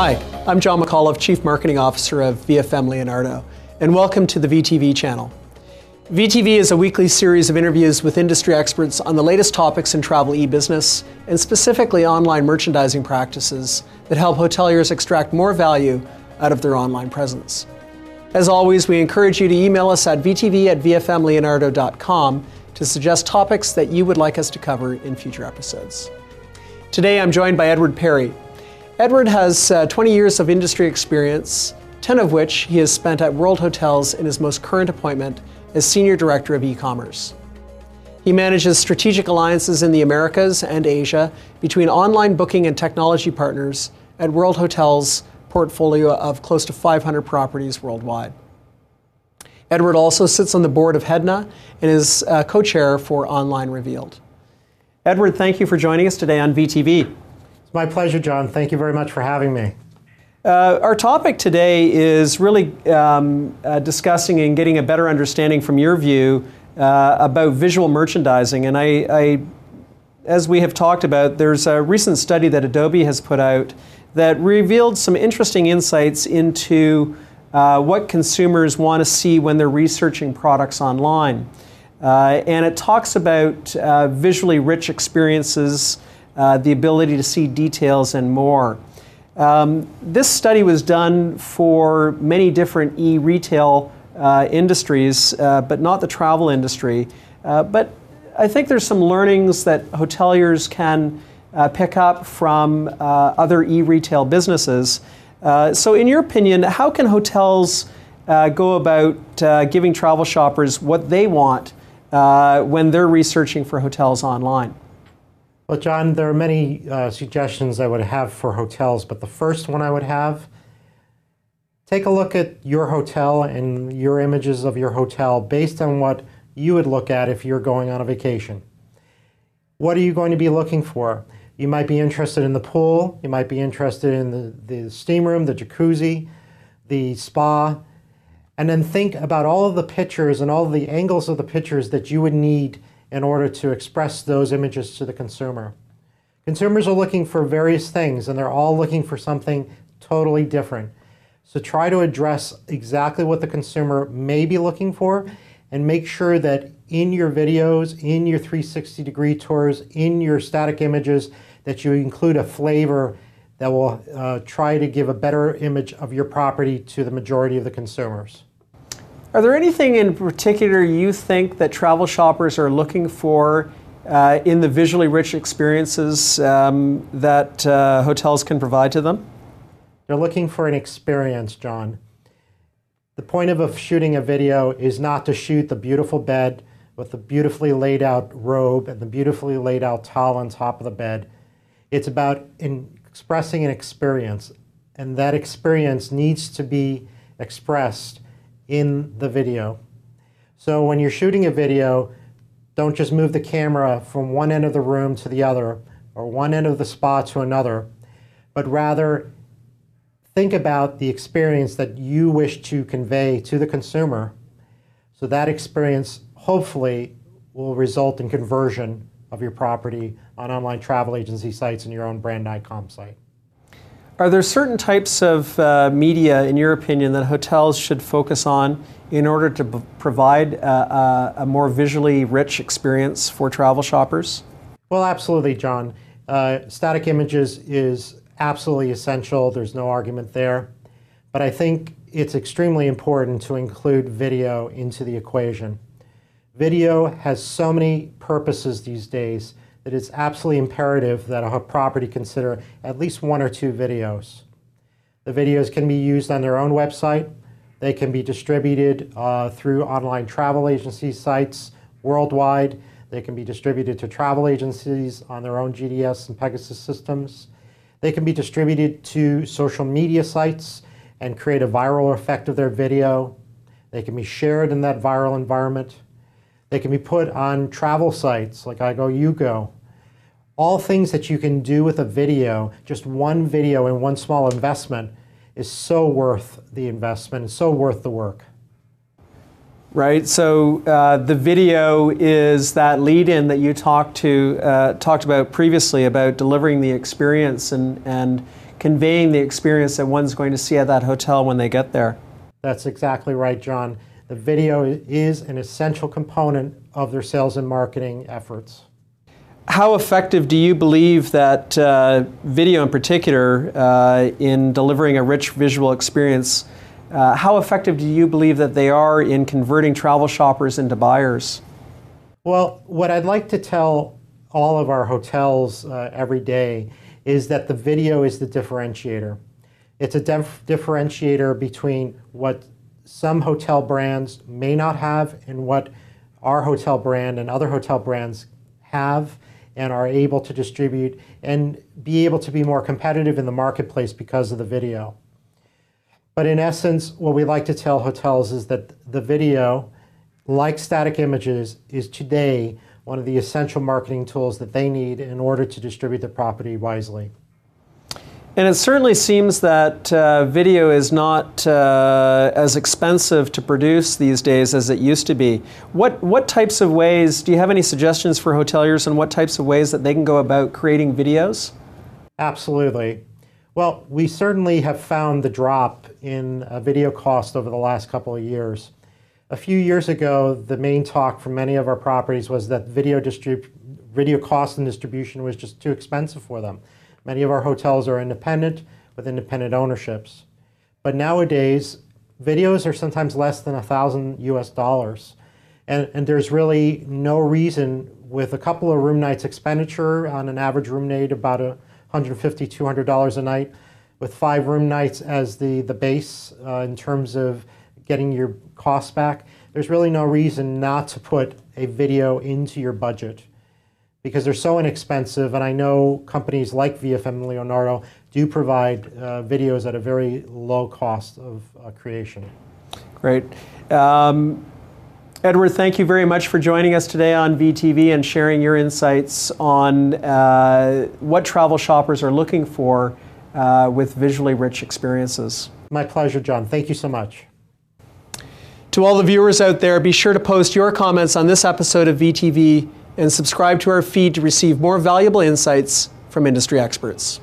Hi, I'm John McAuliffe, Chief Marketing Officer of VFM Leonardo, and welcome to the VTV channel. VTV is a weekly series of interviews with industry experts on the latest topics in travel e-business, and specifically online merchandising practices that help hoteliers extract more value out of their online presence. As always, we encourage you to email us at vtv@vfmleonardo.com to suggest topics that you would like us to cover in future episodes. Today I'm joined by Edward Perry. Edward has 20 years of industry experience, 10 of which he has spent at World Hotels in his most current appointment as Senior Director of E-commerce. He manages strategic alliances in the Americas and Asia between online booking and technology partners at World Hotels' portfolio of close to 500 properties worldwide. Edward also sits on the board of HEDNA and is co-chair for Online Revealed. Edward, thank you for joining us today on VTV. It's my pleasure, John. Thank you very much for having me. Our topic today is really discussing and getting a better understanding from your view about visual merchandising. And as we have talked about, there's a recent study that Adobe has put out that revealed some interesting insights into what consumers want to see when they're researching products online. And it talks about visually rich experiences, the ability to see details and more. This study was done for many different e-retail industries, but not the travel industry. But I think there's some learnings that hoteliers can pick up from other e-retail businesses. So in your opinion, how can hotels go about giving travel shoppers what they want when they're researching for hotels online? Well, John, there are many suggestions I would have for hotels, but the first one I would have, take a look at your hotel and your images of your hotel based on what you would look at if you're going on a vacation. What are you going to be looking for? You might be interested in the pool, you might be interested in the steam room, the jacuzzi, the spa, and then think about all of the pictures and all of the angles of the pictures that you would need in order to express those images to the consumer. Consumers are looking for various things, and they're all looking for something totally different. So try to address exactly what the consumer may be looking for, and make sure that in your videos, in your 360-degree tours, in your static images, that you include a flavor that will try to give a better image of your property to the majority of the consumers. Are there anything in particular you think that travel shoppers are looking for in the visually rich experiences that hotels can provide to them? They're looking for an experience, John. The point of shooting a video is not to shoot the beautiful bed with the beautifully laid out robe and the beautifully laid out towel on top of the bed. It's about expressing an experience, and that experience needs to be expressed in the video. So when you're shooting a video, don't just move the camera from one end of the room to the other or one end of the spa to another, but rather think about the experience that you wish to convey to the consumer. So that experience hopefully will result in conversion of your property on online travel agency sites and your own brand.com site. Are there certain types of media, in your opinion, that hotels should focus on in order to provide a more visually rich experience for travel shoppers? Well, absolutely, John. Static images is absolutely essential. There's no argument there. But I think it's extremely important to include video into the equation. Video has so many purposes these days that it's absolutely imperative that a property consider at least one or two videos. The videos can be used on their own website. They can be distributed through online travel agency sites worldwide. They can be distributed to travel agencies on their own GDS and Pegasus systems. They can be distributed to social media sites and create a viral effect of their video. They can be shared in that viral environment. They can be put on travel sites like I Go, You Go. All things that you can do with a video, just one video and one small investment, is so worth the investment and so worth the work. Right, so the video is that lead-in that you talked about previously about delivering the experience and conveying the experience that one's going to see at that hotel when they get there. That's exactly right, John. The video is an essential component of their sales and marketing efforts. How effective do you believe that video in particular in delivering a rich visual experience, how effective do you believe that they are in converting travel shoppers into buyers? Well, what I'd like to tell all of our hotels every day is that the video is the differentiator. It's a differentiator between what some hotel brands may not have and what our hotel brand and other hotel brands have and are able to distribute and be able to be more competitive in the marketplace because of the video. But in essence, what we like to tell hotels is that the video, like static images, is today one of the essential marketing tools that they need in order to distribute the property wisely. And it certainly seems that video is not as expensive to produce these days as it used to be. What types of ways, do you have any suggestions for hoteliers on what types of ways that they can go about creating videos? Absolutely. Well, we certainly have found the drop in video cost over the last couple of years. A few years ago, the main talk from many of our properties was that video cost and distribution was just too expensive for them. Many of our hotels are independent with independent ownerships. But nowadays, videos are sometimes less than $1,000 US. And there's really no reason, with a couple of room nights expenditure on an average room night, about $150, $200 a night, with 5 room nights as the base in terms of getting your costs back, there's really no reason not to put a video into your budget, because they're so inexpensive, and I know companies like VFM and Leonardo do provide videos at a very low cost of creation. Great. Edward, thank you very much for joining us today on VTV and sharing your insights on what travel shoppers are looking for with visually rich experiences. My pleasure, John. Thank you so much. To all the viewers out there, be sure to post your comments on this episode of VTV and subscribe to our feed to receive more valuable insights from industry experts.